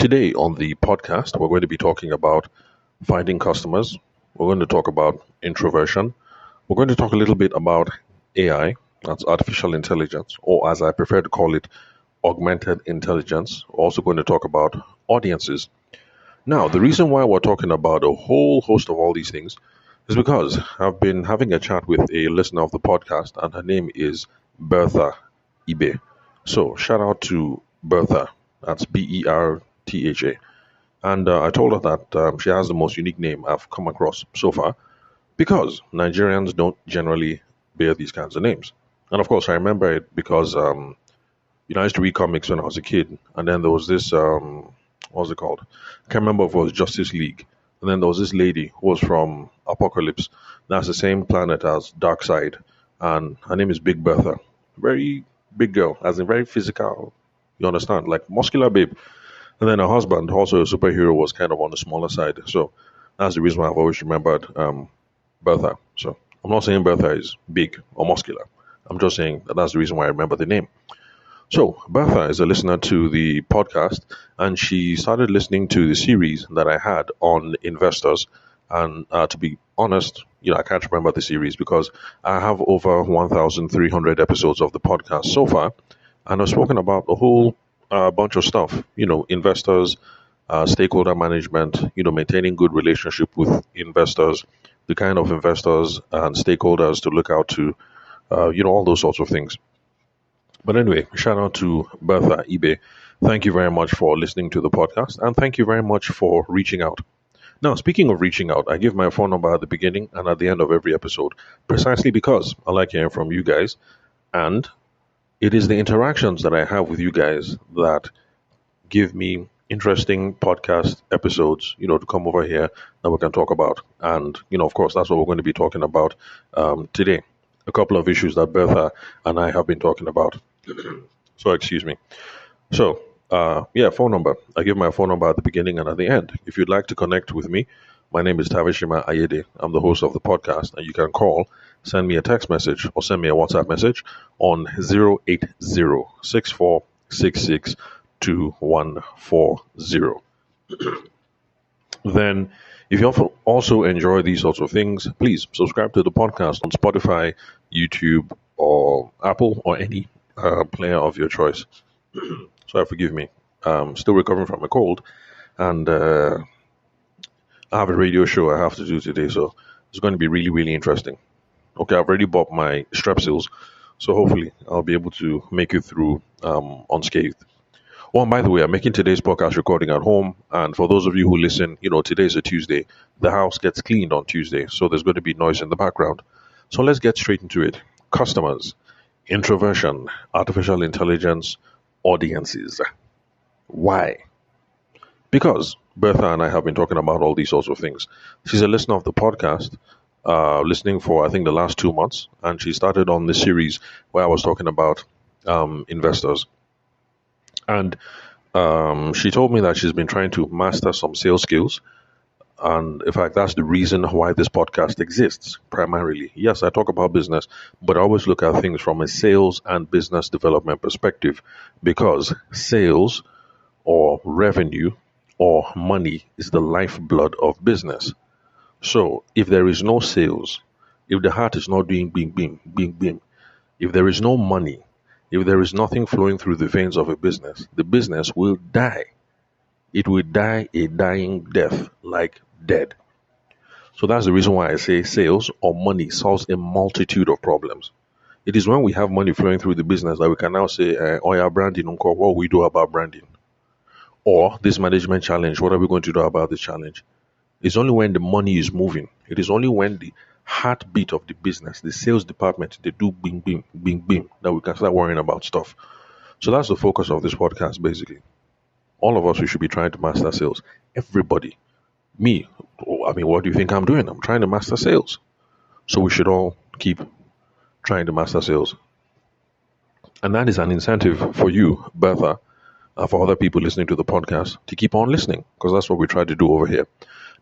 Today on the podcast, we're going to be talking about finding customers. We're going to talk about introversion. We're going to talk a little bit about AI, that's artificial intelligence, or as I prefer to call it, augmented intelligence. We're also going to talk about audiences. Now, the reason why we're talking about a whole host of all these things is because I've been having a chat with a listener of the podcast, and her name is Bertha Ibe. So, shout out to Bertha. That's Bertha. And I told her that she has the most unique name I've come across so far because Nigerians don't generally bear these kinds of names. And of course, I remember it because I used to read comics when I was a kid, and then there was this what was it called? I can't remember if it was Justice League. And then there was this lady who was from Apocalypse. That's the same planet as Darkseid, and her name is Big Bertha. Very big girl, as in very physical. You understand, like muscular babe. And then her husband, also a superhero, was kind of on the smaller side. So that's the reason why I've always remembered Bertha. So I'm not saying Bertha is big or muscular. I'm just saying that that's the reason why I remember the name. So Bertha is a listener to the podcast, and she started listening to the series that I had on investors. And to be honest, I can't remember the series because I have over 1,300 episodes of the podcast so far, and I've spoken about a whole bunch of stuff. Investors, stakeholder management. Maintaining good relationship with investors, the kind of investors and stakeholders to look out to. All those sorts of things. But anyway, shout out to Bertha Ibe. Thank you very much for listening to the podcast, and thank you very much for reaching out. Now, speaking of reaching out, I give my phone number at the beginning and at the end of every episode, precisely because I like hearing from you guys, and it is the interactions that I have with you guys that give me interesting podcast episodes, to come over here that we can talk about. And, of course, that's what we're going to be talking about today. A couple of issues that Bertha and I have been talking about. So, excuse me. So, phone number. I give my phone number at the beginning and at the end. If you'd like to connect with me, my name is Tavishima Ayede. I'm the host of the podcast, and you can call, send me a text message, or send me a WhatsApp message on 080-6466-2140. Then, if you also enjoy these sorts of things, please subscribe to the podcast on Spotify, YouTube, or Apple, or any player of your choice. Sorry, forgive me. Still recovering from a cold, and I have a radio show I have to do today, so it's going to be really, really interesting. Okay, I've already bought my Strepsils, so hopefully I'll be able to make it through unscathed. Oh, and by the way, I'm making today's podcast recording at home, and for those of you who listen, today's a Tuesday. The house gets cleaned on Tuesday, so there's going to be noise in the background. So let's get straight into it. Customers, introversion, artificial intelligence, audiences. Why? Because Bertha and I have been talking about all these sorts of things. She's a listener of the podcast, listening for, I think, the last 2 months, and she started on this series where I was talking about investors. And she told me that she's been trying to master some sales skills. And in fact, that's the reason why this podcast exists, primarily. Yes, I talk about business, but I always look at things from a sales and business development perspective, because sales or revenue or money is the lifeblood of business. So if there is no sales, if the heart is not doing bing, bing, bing, bing, if there is no money, if there is nothing flowing through the veins of a business, the business will die. It will die a dying death, like dead. So that's the reason why I say sales or money solves a multitude of problems. It is when we have money flowing through the business that we can now say, oh yeah, branding, what we do about branding? Or this management challenge, what are we going to do about this challenge? It's only when the money is moving. It is only when the heartbeat of the business, the sales department, they do bing, bing, bing, bing, that we can start worrying about stuff. So that's the focus of this podcast, basically. All of us, we should be trying to master sales. Everybody. Me, what do you think I'm doing? I'm trying to master sales. So we should all keep trying to master sales. And that is an incentive for you, Bertha, for other people listening to the podcast to keep on listening, because that's what we try to do over here.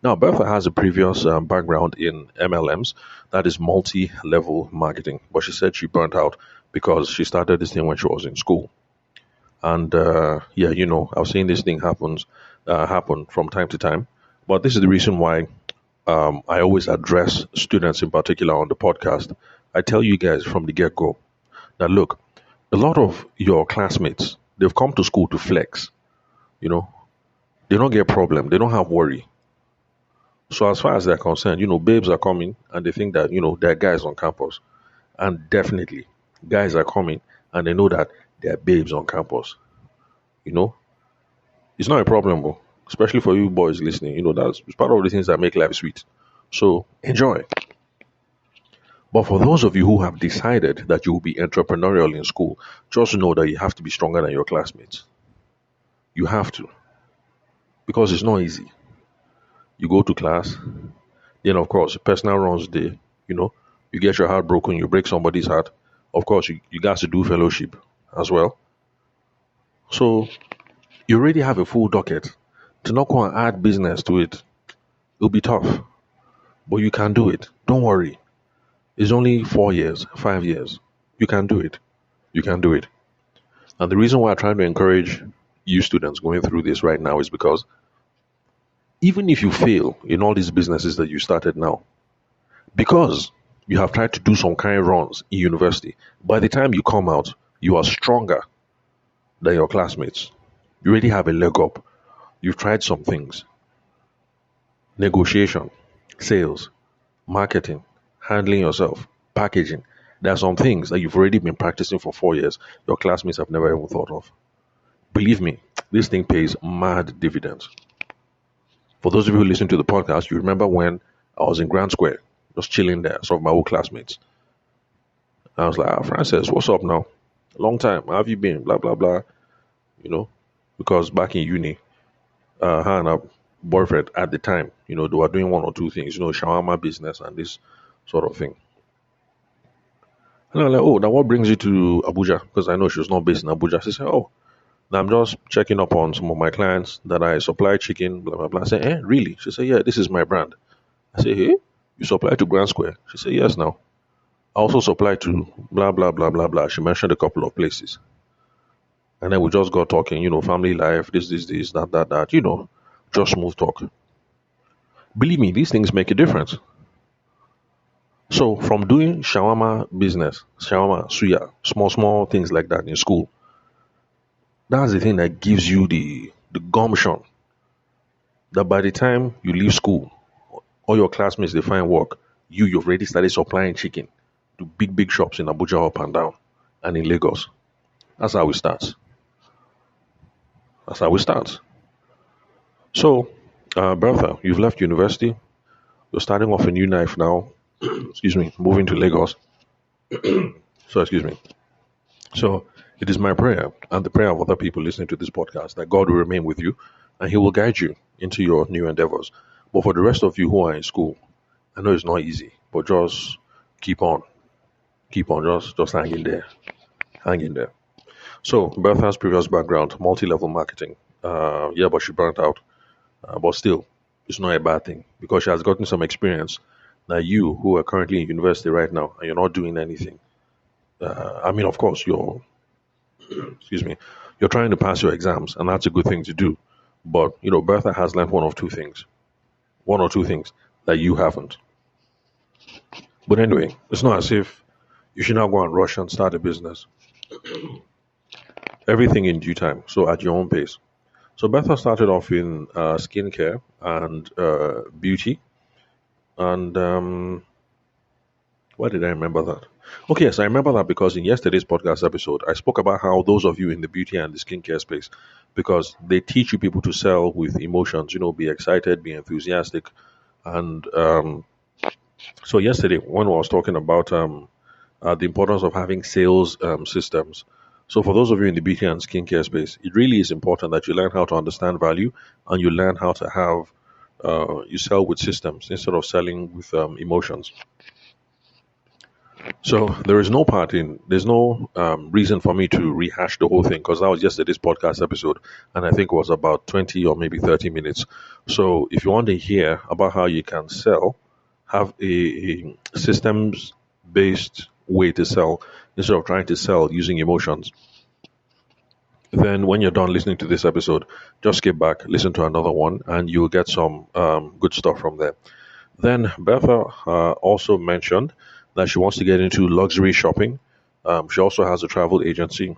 Now, Bertha has a previous background in MLMs, that is multi-level marketing, but she said she burnt out because she started this thing when she was in school. And yeah, I've seen this thing happen from time to time. But this is the reason why I always address students in particular on the podcast. I tell you guys from the get go that look, a lot of your classmates, they've come to school to flex. You know, they don't get problem, they don't have worry. So as far as they're concerned, babes are coming and they think that there are guys on campus, and definitely guys are coming and they know that there are babes on campus. You know, it's not a problem, especially for you boys listening. That's it's part of the things that make life sweet. So enjoy. But for those of you who have decided that you will be entrepreneurial in school, just know that you have to be stronger than your classmates. You have to, because it's not easy. You go to class, then of course, personal runs day, you know, you get your heart broken, you break somebody's heart. Of course, you got to do fellowship as well. So you already have a full docket. To not go and add business to it, it'll be tough. But you can do it. Don't worry. It's only 4 years, 5 years. You can do it. You can do it. And the reason why I'm trying to encourage you students going through this right now is because even if you fail in all these businesses that you started now, because you have tried to do some kind of runs in university, by the time you come out, you are stronger than your classmates. You already have a leg up. You've tried some things: negotiation, sales, marketing, handling yourself, packaging. There are some things that you've already been practicing for 4 years, your classmates have never even thought of. Believe me, this thing pays mad dividends. For those of you who listen to the podcast, you remember when I was in Grand Square, just chilling there, some of my old classmates. I was like, Francis, what's up now? Long time. How have you been? Blah, blah, blah. You know, because back in uni, her and her boyfriend at the time, they were doing one or two things, shawarma business and this sort of thing. And I'm like, oh, now what brings you to Abuja? Because I know she was not based in Abuja. She said, oh, now I'm just checking up on some of my clients that I supply chicken, blah, blah, blah. I said, really? She said, yeah, this is my brand. I said, hey, you supply to Grand Square? She said, yes, now. I also supply to blah, blah, blah, blah, blah. She mentioned a couple of places. And then we just got talking, family life, this, that, just smooth talk. Believe me, these things make a difference. So from doing shawarma business, shawarma, suya, small things like that in school, that's the thing that gives you the gumption that by the time you leave school, all your classmates they find work, you've already started supplying chicken to big shops in Abuja up and down and in Lagos. That's how it starts. That's how it starts. So, Bertha, you've left university. You're starting off a new life now. Excuse me, moving to Lagos. So, excuse me. So, it is my prayer and the prayer of other people listening to this podcast that God will remain with you and He will guide you into your new endeavors. But for the rest of you who are in school, I know it's not easy, but just keep on. Keep on. Just hang in there. Hang in there. So, Bertha's previous background, multi-level marketing. Yeah, but she burnt out. But still, it's not a bad thing because she has gotten some experience that you, who are currently in university right now, and you're not doing anything. Of course, excuse me, you're trying to pass your exams, and that's a good thing to do. But Bertha has learned one or two things that you haven't. But anyway, it's not as if you should now go and rush and start a business. Everything in due time, so at your own pace. So Bertha started off in skincare and beauty. And why did I remember that? Okay, yes, I remember that because in yesterday's podcast episode, I spoke about how those of you in the beauty and the skincare space, because they teach you people to sell with emotions, be excited, be enthusiastic. And so yesterday, when I was talking about the importance of having sales systems. So for those of you in the beauty and skincare space, it really is important that you learn how to understand value and you learn how to have you sell with systems instead of selling with emotions. So there's no reason for me to rehash the whole thing because that was yesterday's podcast episode, and I think it was about 20 or maybe 30 minutes. So if you want to hear about how you can sell, have a systems based way to sell instead of trying to sell using emotions, Then, when you're done listening to this episode, just skip back, listen to another one, and you'll get some good stuff from there. Then, Bertha also mentioned that she wants to get into luxury shopping. She also has a travel agency,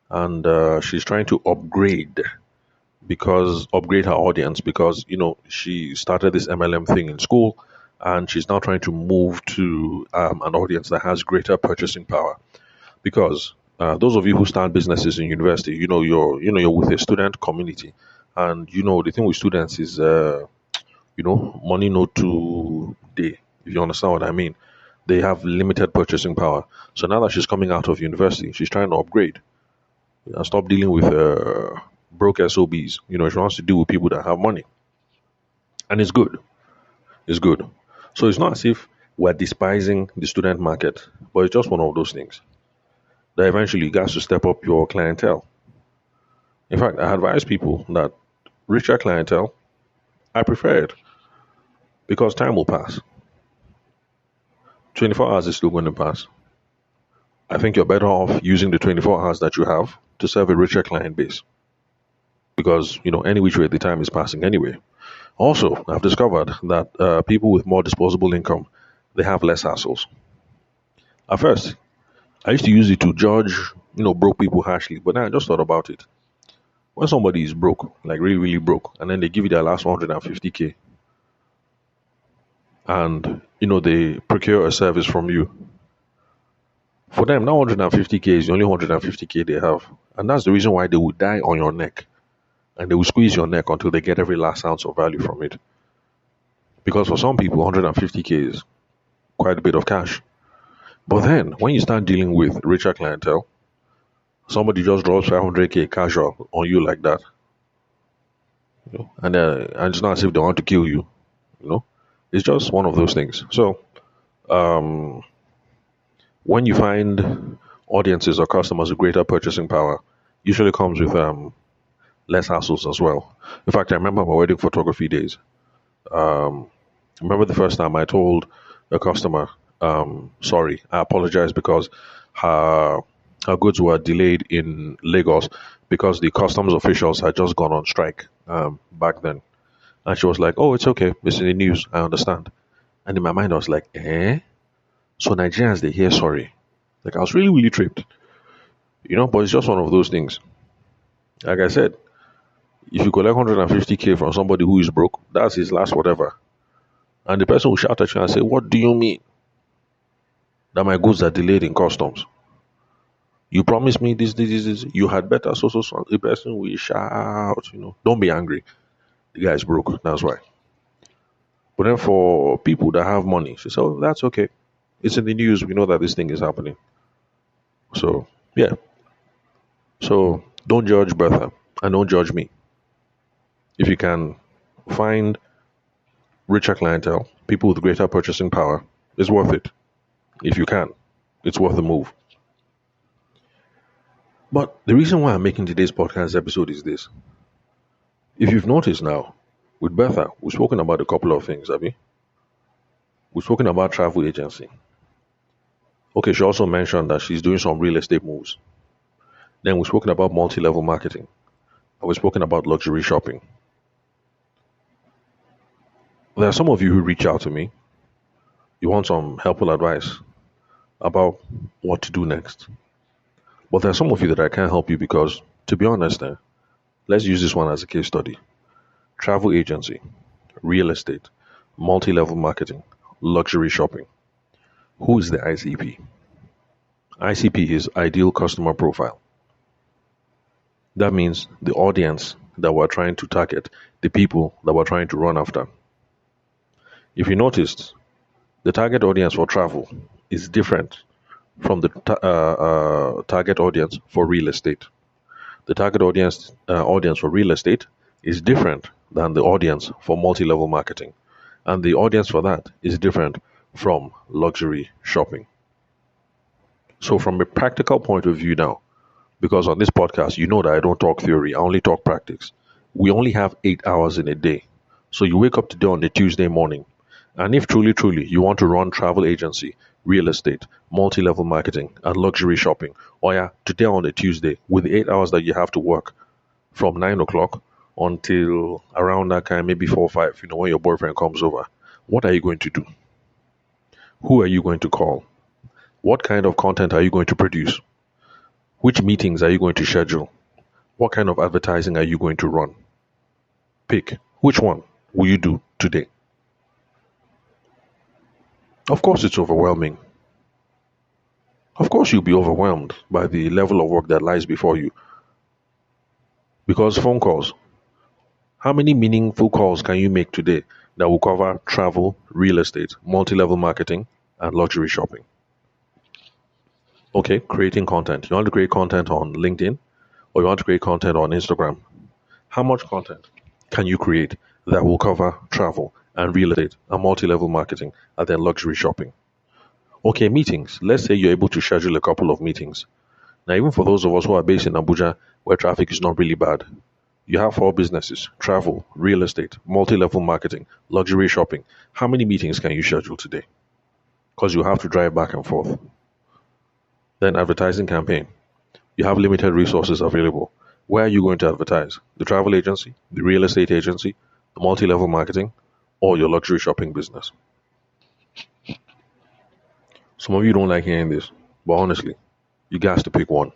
and she's trying to upgrade her audience because she started this MLM thing in school, and she's now trying to move to an audience that has greater purchasing power. Because those of you who start businesses in university, you're with a student community, and the thing with students is money no to day. If you understand what I mean, they have limited purchasing power. So now that she's coming out of university, she's trying to upgrade and stop dealing with broke SOBs. She wants to deal with people that have money, and it's good. It's good. So it's not as if we're despising the student market, but it's just one of those things that eventually you guys to step up your clientele. In fact, I advise people that richer clientele, I prefer it because time will pass. 24 hours is still going to pass. I think you're better off using the 24 hours that you have to serve a richer client base because, any which way the time is passing anyway. Also, I've discovered that people with more disposable income, they have less hassles. At first, I used to use it to judge, broke people harshly, but then I just thought about it. When somebody is broke, like really, really broke, and then they give you their last 150K, and they procure a service from you. For them, now 150K is the only 150K they have, and that's the reason why they will die on your neck, and they will squeeze your neck until they get every last ounce of value from it. Because for some people, 150K is quite a bit of cash. But then, when you start dealing with richer clientele, somebody just drops 500K casual on you like that, and it's not as if they want to kill you. It's just one of those things. So, when you find audiences or customers with greater purchasing power, usually comes with less hassles as well. In fact, I remember my wedding photography days. I remember the first time I told a customer, sorry, I apologize because her goods were delayed in Lagos because the customs officials had just gone on strike back then. And she was like, oh, it's okay. It's in the news. I understand. And in my mind, I was like, eh? So Nigerians, they hear sorry. Like, I was really, really tripped. But it's just one of those things. Like I said, if you collect 150K from somebody who is broke, that's his last whatever. And the person will shout at you and say, what do you mean that my goods are delayed in customs? You promised me this. You had better so. The person will shout, don't be angry. The guy is broke, that's why. But then for people that have money, she said, oh, that's okay. It's in the news. We know that this thing is happening. So, yeah. So, don't judge Bertha and don't judge me. If you can find richer clientele, people with greater purchasing power, it's worth it. If you can, it's worth the move. But the reason why I'm making today's podcast episode is this. If you've noticed now, with Bertha, we've spoken about a couple of things, have we? We've spoken about travel agency. Okay, she also mentioned that she's doing some real estate moves. Then we've spoken about multi-level marketing. And we've spoken about luxury shopping. There are some of you who reach out to me. You want some helpful advice about what to do next. But there are some of you that I can't help you because, to be honest, let's use this one as a case study. Travel agency, real estate, multi-level marketing, luxury shopping. Who is the ICP? ICP is ideal customer profile. That means the audience that we're trying to target, the people that we're trying to run after. If you noticed, the target audience for travel is different from the target audience for real estate. The target audience for real estate is different than the audience for multi-level marketing. And the audience for that is different from luxury shopping. So from a practical point of view now, because on this podcast, you know that I don't talk theory, I only talk practice. We only have 8 hours in a day. So you wake up today on a Tuesday morning, and if truly, truly you want to run travel agency real estate, multi-level marketing, and luxury shopping. Oh yeah, today on a Tuesday, with the 8 hours that you have to work from 9 o'clock until around that time, maybe 4 or 5, when your boyfriend comes over, what are you going to do? Who are you going to call? What kind of content are you going to produce? Which meetings are you going to schedule? What kind of advertising are you going to run? Pick. Which one will you do today? Of course, it's overwhelming. Of course, you'll be overwhelmed by the level of work that lies before you. Because phone calls, how many meaningful calls can you make today that will cover travel, real estate, multi level marketing, and luxury shopping? Okay, creating content. You want to create content on LinkedIn or you want to create content on Instagram? How much content can you create that will cover travel and real estate and multi level marketing and then luxury shopping? Okay, meetings. Let's say you're able to schedule a couple of meetings. Now, even for those of us who are based in Abuja, where traffic is not really bad, you have 4 businesses: travel, real estate, multi level marketing, luxury shopping. How many meetings can you schedule today? Because you have to drive back and forth. Then, advertising campaign. You have limited resources available. Where are you going to advertise? The travel agency, the real estate agency, the multi level marketing, or your luxury shopping business? Some of you don't like hearing this, but honestly, you guys to pick one.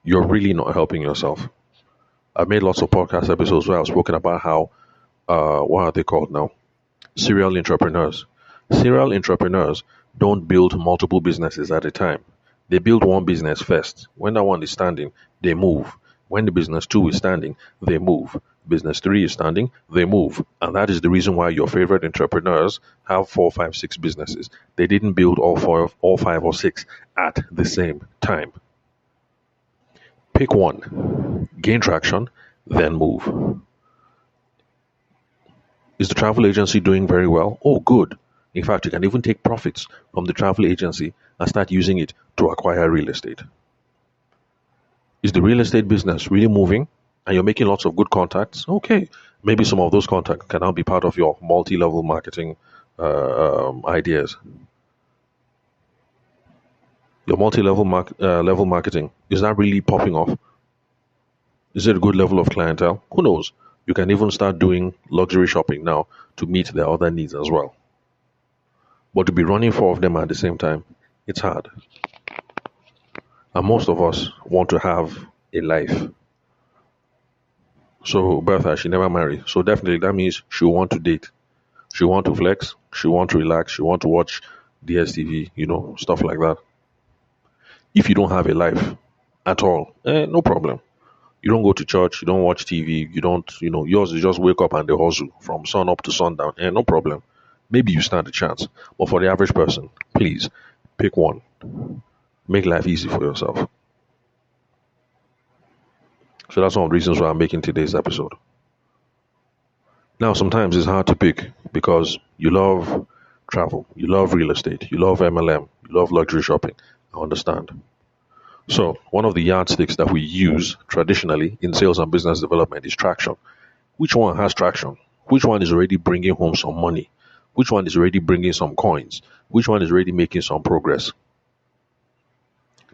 You're really not helping yourself. I've made lots of podcast episodes where I've spoken about how, what are they called now? Serial entrepreneurs. Serial entrepreneurs don't build multiple businesses at a time. They build one business first. When that one is standing, they move. When the business two is standing, they move. Business three is standing, they move. And that is the reason why your favorite entrepreneurs have 4, 5, 6 businesses. They didn't build all five or six at the same time. Pick one, gain traction, then move. Is the travel agency doing very well? Oh, good. In fact, you can even take profits from the travel agency and start using it to acquire real estate. Is the real estate business really moving and you're making lots of good contacts? Okay. Maybe some of those contacts can now be part of your multi level marketing ideas. Your multi level marketing, is that really popping off? Is it a good level of clientele? Who knows? You can even start doing luxury shopping now to meet their other needs as well. But to be running 4 of them at the same time, it's hard. And most of us want to have a life. So Bertha, she never married. So definitely that means she want to date. She want to flex. She want to relax. She want to watch DSTV, stuff like that. If you don't have a life at all, no problem. You don't go to church, you don't watch TV, you don't, yours is just wake up and they hustle from sun up to sundown. No problem. Maybe you stand a chance. But for the average person, please pick one. Make life easy for yourself. So that's one of the reasons why I'm making today's episode. Now, sometimes it's hard to pick because you love travel, you love real estate, you love MLM, you love luxury shopping. I understand. So, one of the yardsticks that we use traditionally in sales and business development is traction. Which one has traction? Which one is already bringing home some money? Which one is already bringing some coins? Which one is already making some progress?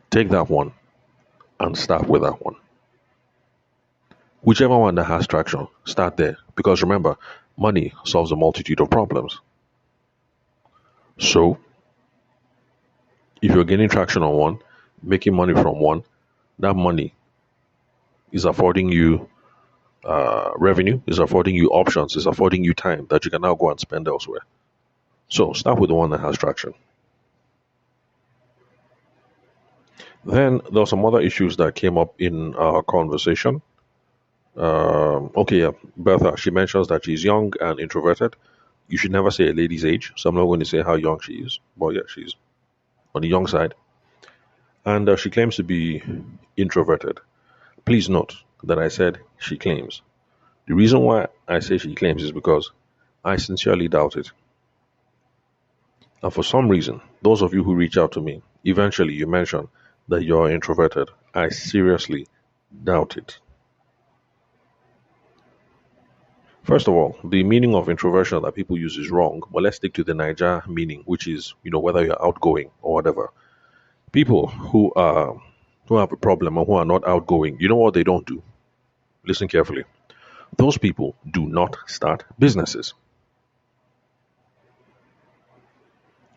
Take that one and start with that one. Whichever one that has traction, start there. Because remember, money solves a multitude of problems. So, if you're gaining traction on one, making money from one, that money is affording you revenue, is affording you options, is affording you time that you can now go and spend elsewhere. So start with the one that has traction. Then there were some other issues that came up in our conversation. Okay, yeah, Bertha, she mentions that she's young and introverted. You should never say a lady's age, so I'm not going to say how young she is. But yeah, she's on the young side. And she claims to be introverted. Please note that I said she claims. The reason why I say she claims is because I sincerely doubt it. And for some reason, those of you who reach out to me, eventually you mention that you're introverted. I seriously doubt it. First of all, the meaning of introversion that people use is wrong, but let's stick to the Niger meaning, which is, whether you're outgoing or whatever. People who have a problem and who are not outgoing, you know what they don't do? Listen carefully. Those people do not start businesses.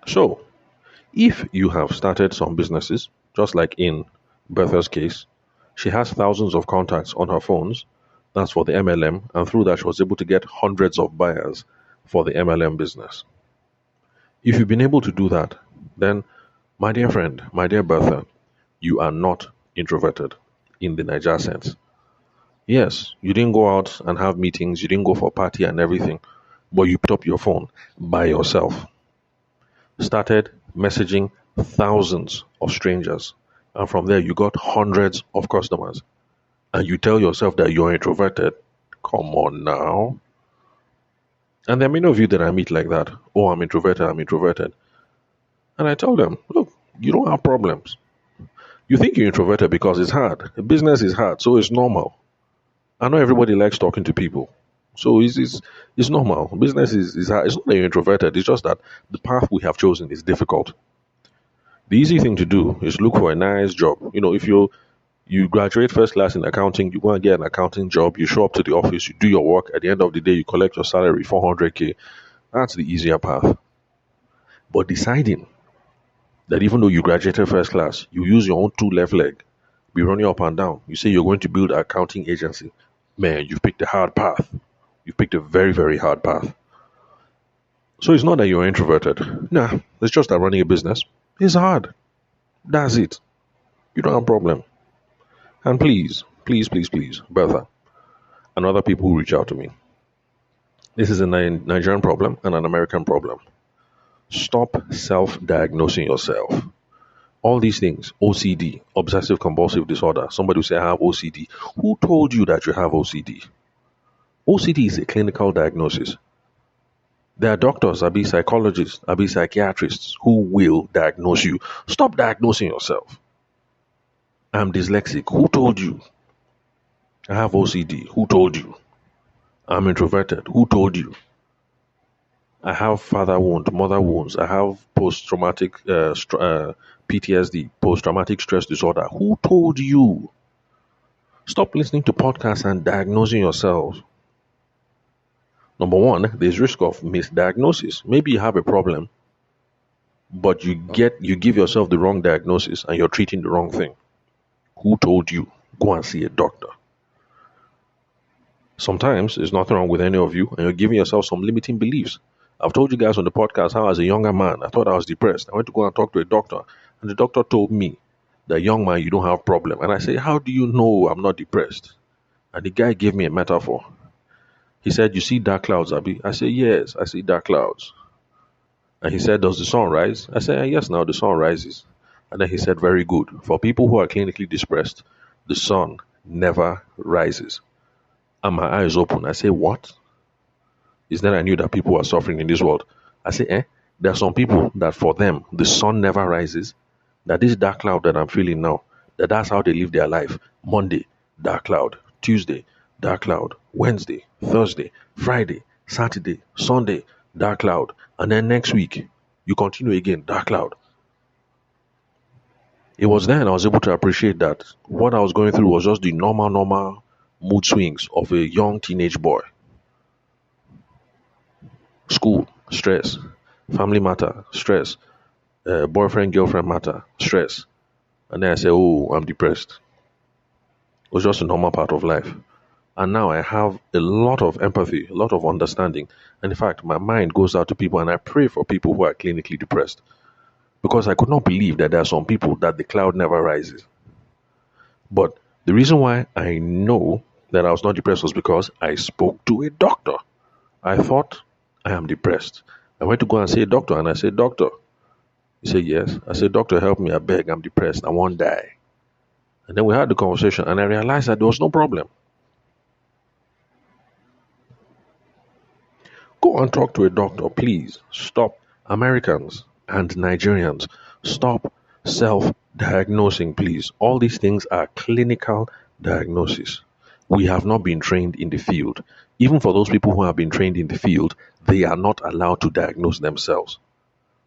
So, if you have started some businesses, just like in Bertha's case, she has thousands of contacts on her phones. That's for the MLM, and through that, she was able to get hundreds of buyers for the MLM business. If you've been able to do that, then, my dear friend, my dear Bertha, you are not introverted in the Niger sense. Yes, you didn't go out and have meetings, you didn't go for a party and everything, but you picked up your phone by yourself, started messaging thousands of strangers, and from there you got hundreds of customers. And you tell yourself that you're introverted. Come on now. And there are many of you that I meet like that. Oh, I'm introverted, I'm introverted. And I tell them, look, you don't have problems. You think you're introverted because it's hard. Business is hard, so it's normal. I know everybody likes talking to people. So it's normal. Business is hard. It's not that you're introverted, it's just that the path we have chosen is difficult. The easy thing to do is look for a nice job. If you graduate first class in accounting, you go and get an accounting job, you show up to the office, you do your work, at the end of the day, you collect your salary, 400K. That's the easier path. But deciding that even though you graduated first class, you use your own two left leg, be running up and down, you say you're going to build an accounting agency, man, you've picked a hard path. You've picked a very, very hard path. So it's not that you're introverted. Nah, it's just that running a business is hard. That's it. You don't have a problem. And please, please, please, please, Bertha, and other people who reach out to me, this is a Nigerian problem and an American problem. Stop self-diagnosing yourself. All these things, OCD, obsessive compulsive disorder. Somebody will say, I have OCD. Who told you that you have OCD? OCD is a clinical diagnosis. There are doctors, be psychologists, be psychiatrists who will diagnose you. Stop diagnosing yourself. I'm dyslexic. Who told you? I have OCD. Who told you? I'm introverted. Who told you? I have father wound, mother wounds. I have post-traumatic PTSD, post-traumatic stress disorder. Who told you? Stop listening to podcasts and diagnosing yourself. Number one, there's risk of misdiagnosis. Maybe you have a problem, but you give yourself the wrong diagnosis and you're treating the wrong thing. Who told you? Go and see a doctor. Sometimes there's nothing wrong with any of you and you're giving yourself some limiting beliefs. I've told you guys on the podcast how as a younger man, I thought I was depressed. I went to go and talk to a doctor and the doctor told me that, young man, you don't have a problem. And I said, how do you know I'm not depressed? And the guy gave me a metaphor. He said, you see dark clouds, Abi? I said, yes, I see dark clouds. And he said, does the sun rise? I said, yes, now the sun rises. And then he said, very good. For people who are clinically depressed, the sun never rises. And my eyes open. I say, what? Is that I knew that people are suffering in this world? I say, there are some people that for them, the sun never rises. That this dark cloud that I'm feeling now, that's how they live their life. Monday, dark cloud. Tuesday, dark cloud. Wednesday, Thursday, Friday, Saturday, Sunday, dark cloud. And then next week, you continue again, dark cloud. It was then I was able to appreciate that what I was going through was just the normal mood swings of a young teenage boy. School, stress. Family matter, stress. Boyfriend, girlfriend matter, stress. And then I say, oh, I'm depressed. It was just a normal part of life. And now I have a lot of empathy, a lot of understanding. And in fact, my mind goes out to people and I pray for people who are clinically depressed. Because I could not believe that there are some people that the cloud never rises. But the reason why I know that I was not depressed was because I spoke to a doctor. I thought I am depressed. I went to go and see a doctor and I said, doctor. He said, yes. I said, doctor, help me. I beg. I'm depressed. I won't die. And then we had the conversation and I realized that there was no problem. Go and talk to a doctor, please. Stop. Americans and Nigerians, stop self-diagnosing, please. All these things are clinical diagnoses. We have not been trained in the field. Even for those people who have been trained in the field, they are not allowed to diagnose themselves.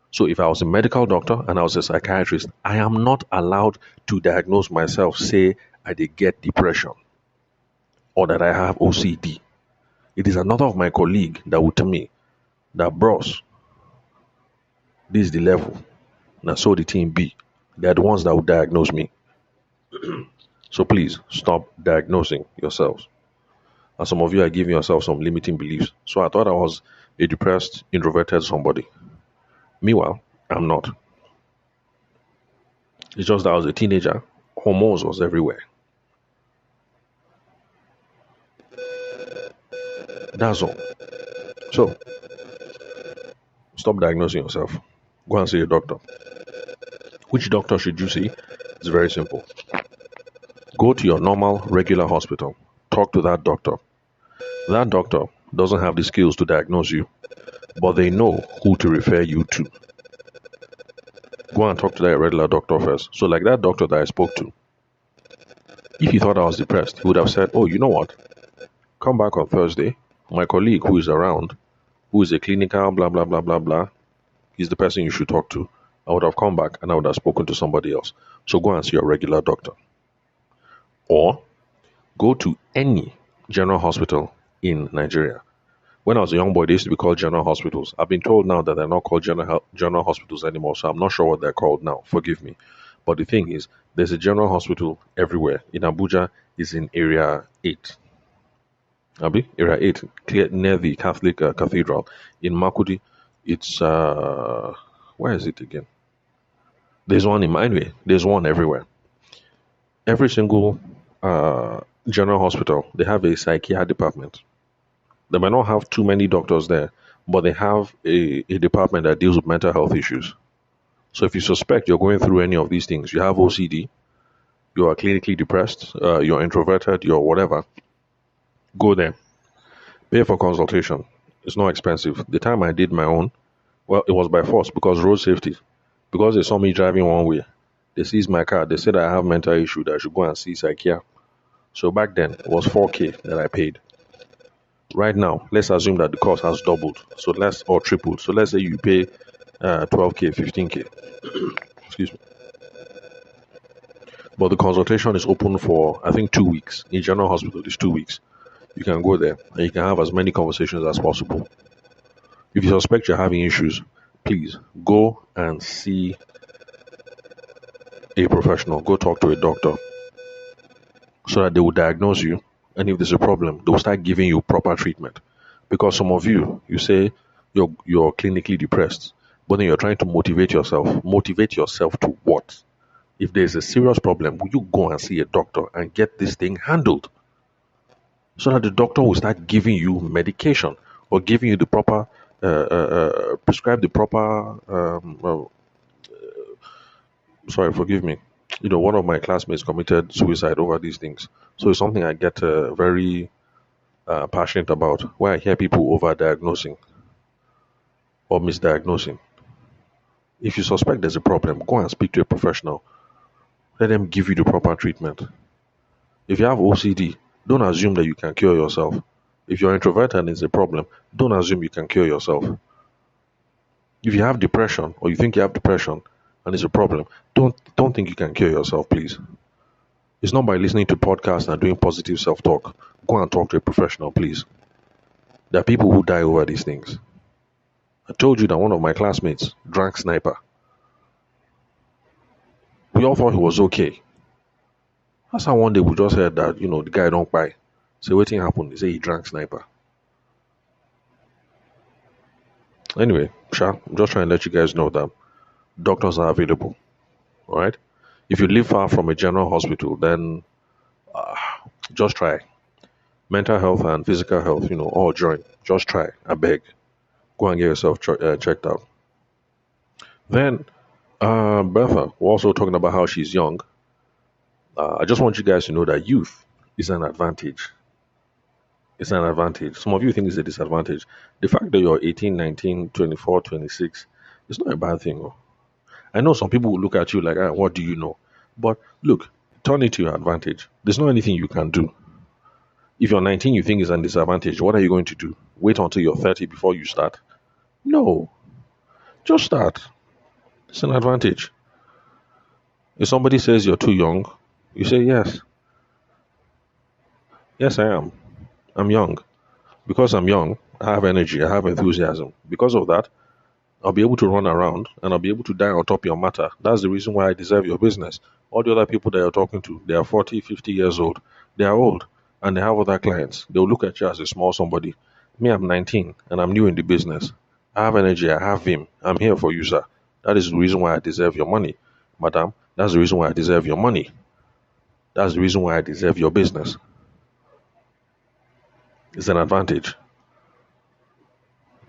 So if I was a medical doctor and I was a psychiatrist, I am not allowed to diagnose myself, say I did get depression or that I have OCD. It is another of my colleague that would tell me that, bros, this is the level. Now so the team B. They're the ones that will diagnose me. So please stop diagnosing yourselves. And some of you are giving yourself some limiting beliefs. So I thought I was a depressed, introverted somebody. Meanwhile, I'm not. It's just that I was a teenager. Hormones was everywhere. That's all. So stop diagnosing yourself. Go and see a doctor. Which doctor should you see? It's very simple. Go to your normal, regular hospital. Talk to that doctor. That doctor doesn't have the skills to diagnose you, but they know who to refer you to. Go and talk to that regular doctor first. So, like that doctor that I spoke to, if he thought I was depressed, he would have said, "Oh, you know what? Come back on Thursday. My colleague who is around, who is a clinical blah blah blah blah blah, he's the person you should talk to." I would have come back and I would have spoken to somebody else. So go and see your regular doctor. Or go to any general hospital in Nigeria. When I was a young boy, they used to be called general hospitals. I've been told now that they're not called general hospitals anymore, so I'm not sure what they're called now. Forgive me. But the thing is, there's a general hospital everywhere. In Abuja, it's in Area 8. Abi? Area 8, near the Catholic Cathedral. In Makudi, it's, where is it again? There's one in Mindway. There's one everywhere. Every single general hospital, they have a psychiatry department. They might not have too many doctors there, but they have a department that deals with mental health issues. So if you suspect you're going through any of these things, you have OCD, you are clinically depressed, you're introverted, you're whatever, go there. Pay for consultation. It's not expensive. The time I did my own, well, it was by force because road safety. Because they saw me driving one way, they seized my car. They said I have mental issue that I should go and see psychiatrist. So back then, it was 4K that I paid. Right now, let's assume that the cost has doubled, or tripled. So let's say you pay 12K, 15K. Excuse me. But the consultation is open for, I think, 2 weeks. In general hospital, it's 2 weeks. You can go there and you can have as many conversations as possible. If you suspect you're having issues, please go and see a professional. Go talk to a doctor so that they will diagnose you. And if there's a problem, they'll start giving you proper treatment. Because some of you, you say you're clinically depressed, but then you're trying to motivate yourself. Motivate yourself to what? If there's a serious problem, will you go and see a doctor and get this thing handled? So that the doctor will start giving you medication or giving you the proper, prescribe the proper, sorry, forgive me. One of my classmates committed suicide over these things. So it's something I get very passionate about, where I hear people overdiagnosing or misdiagnosing. If you suspect there's a problem, go and speak to a professional. Let them give you the proper treatment. If you have OCD, don't assume that you can cure yourself. If you're introverted and it's a problem, don't assume you can cure yourself. If you have depression or you think you have depression and it's a problem, don't think you can cure yourself, please. It's not by listening to podcasts and doing positive self-talk. Go and talk to a professional, please. There are people who die over these things. I told you that one of my classmates drank sniper. We all thought he was okay. That's how one day we just heard that, the guy don't buy. So what thing happened? They say he drank sniper. Anyway, I'm just trying to let you guys know that doctors are available. All right? If you live far from a general hospital, then just try. Mental health and physical health, all join. Just try. I beg. Go and get yourself checked out. Then, Bertha, we're also talking about how she's young. I just want you guys to know that youth is an advantage. It's an advantage. Some of you think it's a disadvantage. The fact that you're 18, 19, 24, 26, it's not a bad thing. Oh. I know some people will look at you like, what do you know? But look, turn it to your advantage. There's not anything you can do. If you're 19, you think it's a disadvantage. What are you going to do? Wait until you're 30 before you start? No, just start. It's an advantage. If somebody says you're too young, you say, yes, yes, I am. I'm young. Because I'm young, I have energy, I have enthusiasm. Because of that, I'll be able to run around and I'll be able to die on top of your matter. That's the reason why I deserve your business. All the other people that you're talking to, they are 40, 50 years old. They are old and they have other clients. They'll look at you as a small somebody. Me, I'm 19 and I'm new in the business. I have energy, I have vim. I'm here for you, sir. That is the reason why I deserve your money, madam. That's the reason why I deserve your money. That's the reason why I deserve your business. It's an advantage.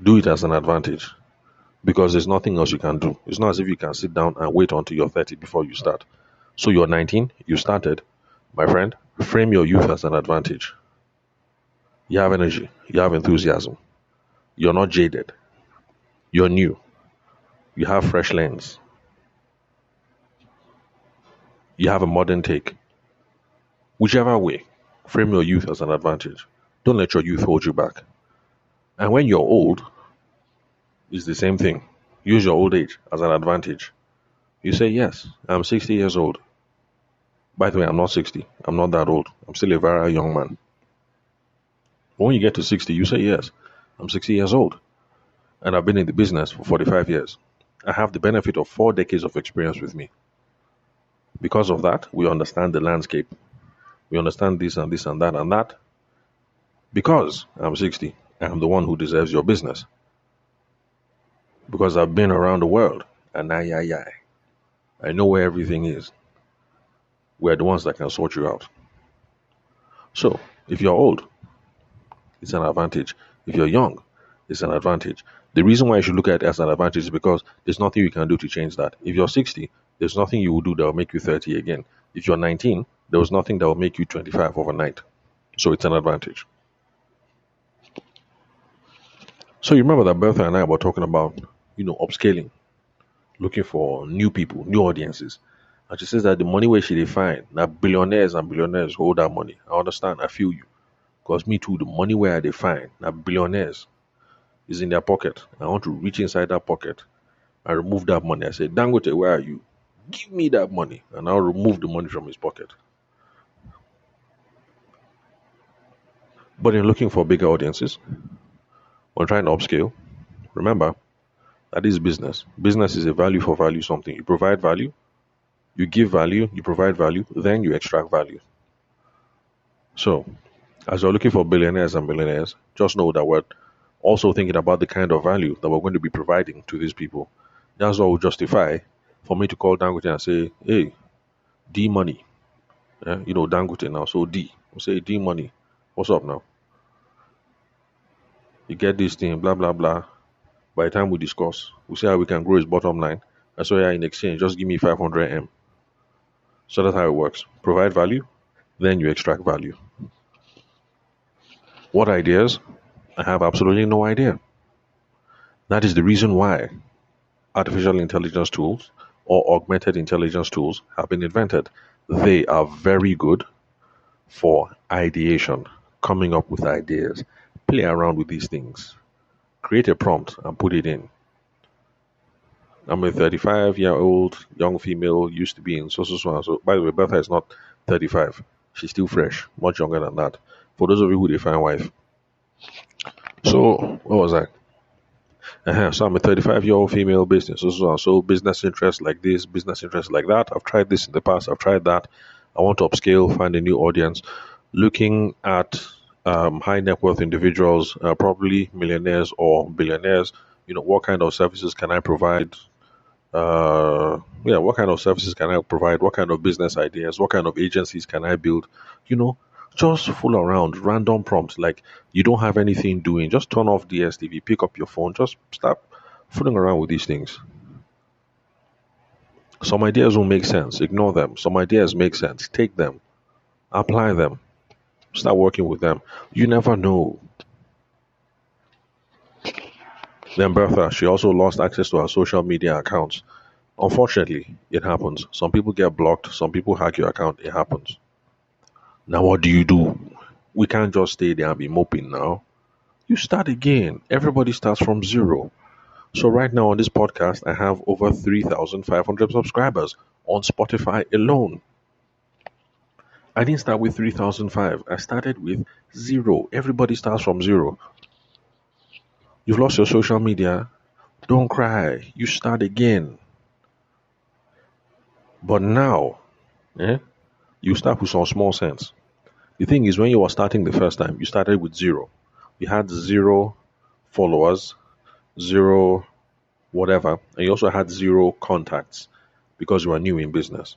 Do it as an advantage because there's nothing else you can do. It's not as if you can sit down and wait until you're 30 before you start. So you're 19, you started. My friend, frame your youth as an advantage. You have energy, you have enthusiasm, you're not jaded, you're new, you have fresh lens, you have a modern take. Whichever way, frame your youth as an advantage. Don't let your youth hold you back. And when you're old, it's the same thing. Use your old age as an advantage. You say, yes, I'm 60 years old. By the way, I'm not 60. I'm not that old. I'm still a very young man. But when you get to 60, you say, yes, I'm 60 years old. And I've been in the business for 45 years. I have the benefit of 4 decades of experience with me. Because of that, we understand the landscape. We understand this and this and that and that. Because I'm 60, I'm the one who deserves your business. Because I've been around the world and I know where everything is. We're the ones that can sort you out. So, if you're old, it's an advantage. If you're young, it's an advantage. The reason why you should look at it as an advantage is because there's nothing you can do to change that. If you're 60, there's nothing you will do that will make you 30 again. If you're 19, there was nothing that will make you 25 overnight. So it's an advantage. So you remember that Bertha and I were talking about, upscaling, looking for new people, new audiences. And she says that the money where she define, now billionaires and billionaires hold that money. I understand, I feel you. Because me too, the money where I define, now billionaires is in their pocket. I want to reach inside that pocket and remove that money. I say, Dangote, where are you? Give me that money. And I'll remove the money from his pocket. But in looking for bigger audiences, when trying to upscale, remember that is business. Business is a value for value something. You provide value, you give value, you provide value, then you extract value. So, as you're looking for billionaires and millionaires, just know that we're also thinking about the kind of value that we're going to be providing to these people. That's what will justify for me to call Dangote and say, hey, D money. Dangote now, so D. We'll say D money. What's up now? You get this thing, blah, blah, blah. By the time we discuss, we'll see how we can grow his bottom line. And so, in exchange, just give me 500M. So that's how it works. Provide value, then you extract value. What ideas? I have absolutely no idea. That is the reason why artificial intelligence tools or augmented intelligence tools have been invented. They are very good for ideation, coming up with ideas. Play around with these things. Create a prompt and put it in. I'm a 35-year-old young female, used to be in so. By the way, Bertha is not 35. She's still fresh, much younger than that. For those of you who define wife. So, what was I? So I'm a 35-year-old female business. So business interests like this, business interests like that. I've tried this in the past. I've tried that. I want to upscale, find a new audience. Looking at high net worth individuals, probably millionaires or billionaires. What kind of services can I provide? What kind of services can I provide? What kind of business ideas? What kind of agencies can I build? Just fool around, random prompts. Like you don't have anything doing, just turn off DSTV, pick up your phone, just stop fooling around with these things. Some ideas will make sense, ignore them. Some ideas make sense, take them, apply them, start working with them. You never know. Then Bertha, she also lost access to her social media accounts. Unfortunately, it happens. Some people get blocked, some people hack your account, it happens. Now what do you do? We can't just stay there and be moping now. You start again. Everybody starts from zero. So right now on this podcast, I have over 3,500 subscribers on Spotify alone. I didn't start with 3,005. I started with zero. Everybody starts from zero. You've lost your social media. Don't cry. You start again. But now, eh, you start with some small sense. The thing is, when you were starting the first time, you started with zero. You had zero followers, zero whatever, and you also had zero contacts because you were new in business.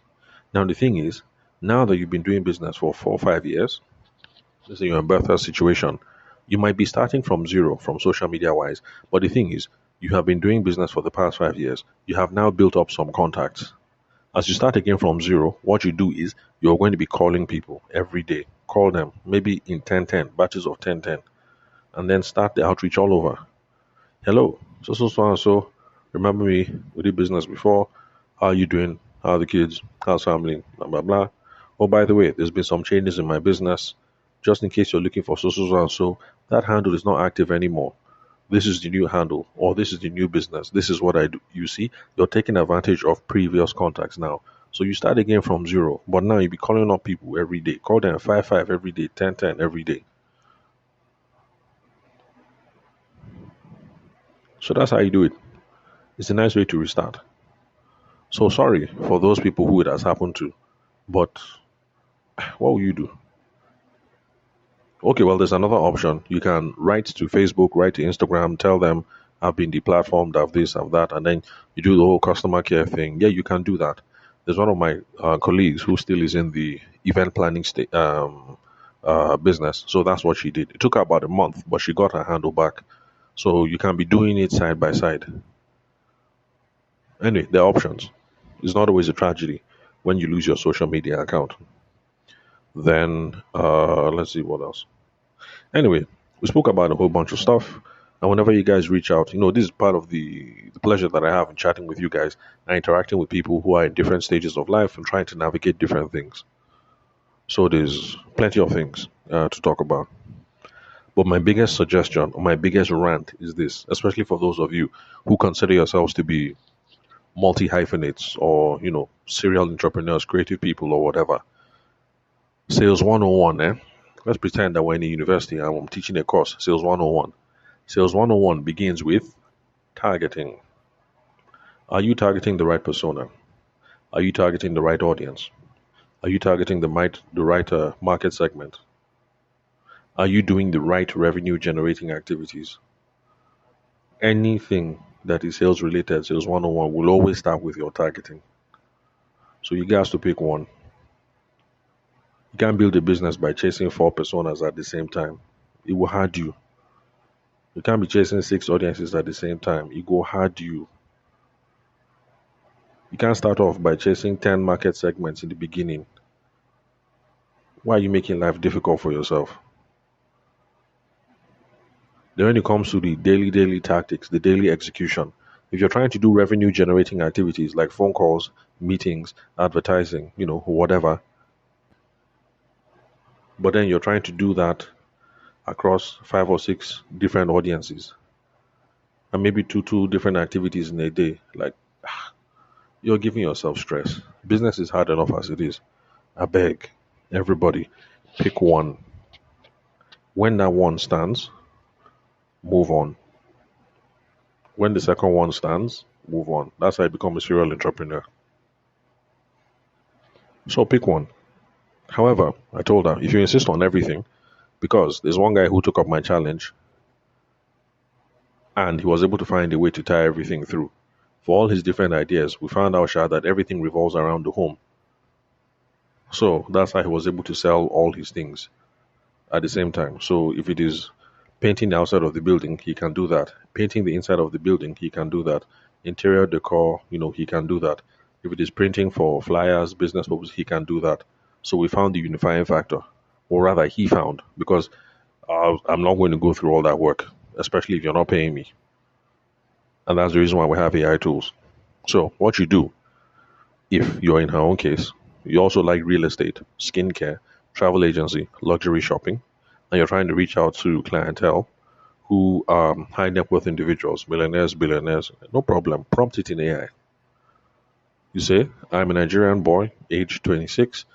Now, the thing is, now that you've been doing business for 4 or 5 years, let's say you're in birth situation, you might be starting from zero from social media wise. But the thing is, you have been doing business for the past 5 years. You have now built up some contacts. As you start again from zero, what you do is you're going to be calling people every day. Call them maybe in 10, batches of 10, and then start the outreach all over. Hello, so and so. Remember me? We did business before. How are you doing? How are the kids? How's family? Blah blah blah. Oh, by the way, there's been some changes in my business. Just in case you're looking for so and so, that handle is not active anymore. This is the new handle, or this is the new business. This is what I do. You see, you're taking advantage of previous contacts now. So you start again from zero, but now you be calling up people every day. Call them 5 every day, 10 every day. So that's how you do it. It's a nice way to restart. So sorry for those people who it has happened to, but what will you do? Okay, well, there's another option. You can write to Facebook, write to Instagram, tell them I've been deplatformed, I've this, I've that, and then you do the whole customer care thing. Yeah, you can do that. There's one of my colleagues who still is in the event planning business, so that's what she did. It took her about a month, but she got her handle back. So you can be doing it side by side. Anyway, there are options. It's not always a tragedy when you lose your social media account. Then let's see what else. Anyway, we spoke about a whole bunch of stuff. And whenever you guys reach out, this is part of the pleasure that I have in chatting with you guys and interacting with people who are in different stages of life and trying to navigate different things. So there's plenty of things to talk about. But my biggest suggestion or my biggest rant is this, especially for those of you who consider yourselves to be multi hyphenates or, serial entrepreneurs, creative people, or whatever. Sales 101, eh? Let's pretend that we're in a university and I'm teaching a course, Sales 101. Sales 101 begins with targeting. Are you targeting the right persona? Are you targeting the right audience? Are you targeting the right market segment? Are you doing the right revenue generating activities? Anything that is sales related, Sales 101 will always start with your targeting. So you guys to pick one. You can't build a business by chasing four personas at the same time. It will hurt you. You can't be chasing six audiences at the same time. It will hurt you. You can't start off by chasing 10 market segments in the beginning. Why are you making life difficult for yourself? Then when it comes to the daily tactics, the daily execution, if you're trying to do revenue generating activities like phone calls, meetings, advertising, whatever, but then you're trying to do that across 5 or 6 different audiences and maybe two different activities in a day, like you're giving yourself stress. Business is hard enough as it is. I beg everybody, pick one. When that one stands, move on. When the second one stands, move on. That's how I become a serial entrepreneur. So pick one. However, I told her, if you insist on everything, because there's one guy who took up my challenge and he was able to find a way to tie everything through. For all his different ideas, we found out that everything revolves around the home. So that's how he was able to sell all his things at the same time. So if it is painting the outside of the building, he can do that. Painting the inside of the building, he can do that. Interior decor, he can do that. If it is printing for flyers, business purposes, he can do that. So we found the unifying factor, or rather, he found, because I'm not going to go through all that work, especially if you're not paying me. And that's the reason why we have AI tools. So what you do, if you're in her own case, you also like real estate, skincare, travel agency, luxury shopping, and you're trying to reach out to clientele who are high net worth individuals, millionaires, billionaires, no problem. Prompt it in AI. You say, I'm a Nigerian boy, age 26,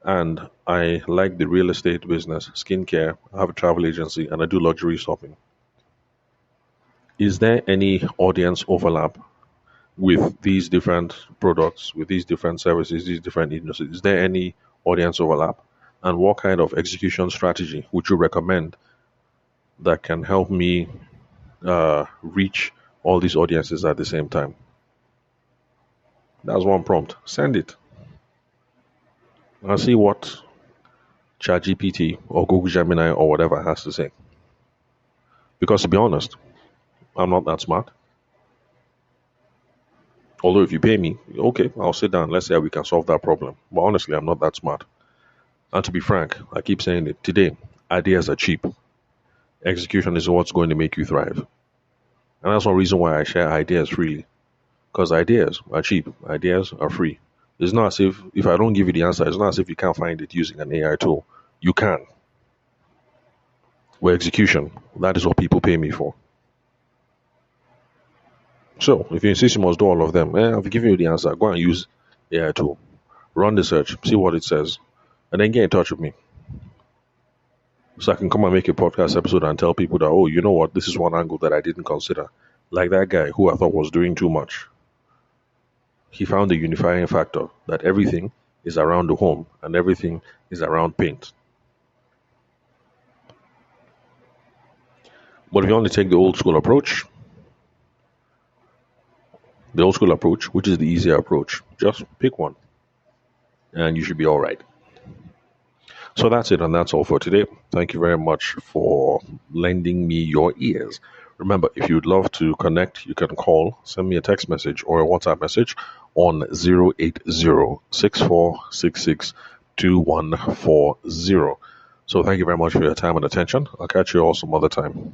and I like the real estate business, skincare, I have a travel agency, and I do luxury shopping. Is there any audience overlap with these different products, with these different services, these different industries? Is there any audience overlap? And what kind of execution strategy would you recommend that can help me reach all these audiences at the same time? That's one prompt. Send it. I'll see what ChatGPT or Google Gemini or whatever has to say. Because to be honest, I'm not that smart. Although if you pay me, okay, I'll sit down. Let's say we can solve that problem. But honestly, I'm not that smart. And to be frank, I keep saying it today, ideas are cheap. Execution is what's going to make you thrive. And that's one reason why I share ideas freely. Because ideas are cheap. Ideas are free. It's not as if I don't give you the answer, it's not as if you can't find it using an AI tool. You can. Where execution, that is what people pay me for. So if you insist you must do all of them, I've given you the answer. Go and use AI tool. Run the search, see what it says, and then get in touch with me. So I can come and make a podcast episode and tell people that, oh, you know what, this is one angle that I didn't consider. Like that guy who I thought was doing too much. He found the unifying factor that everything is around the home and everything is around paint. But if you want to take the old school approach, which is the easier approach, just pick one and you should be all right. So that's it, and that's all for today. Thank you very much for lending me your ears. Remember, if you'd love to connect, you can call, send me a text message or a WhatsApp message on 080-6466-2140. So thank you very much for your time and attention. I'll catch you all some other time.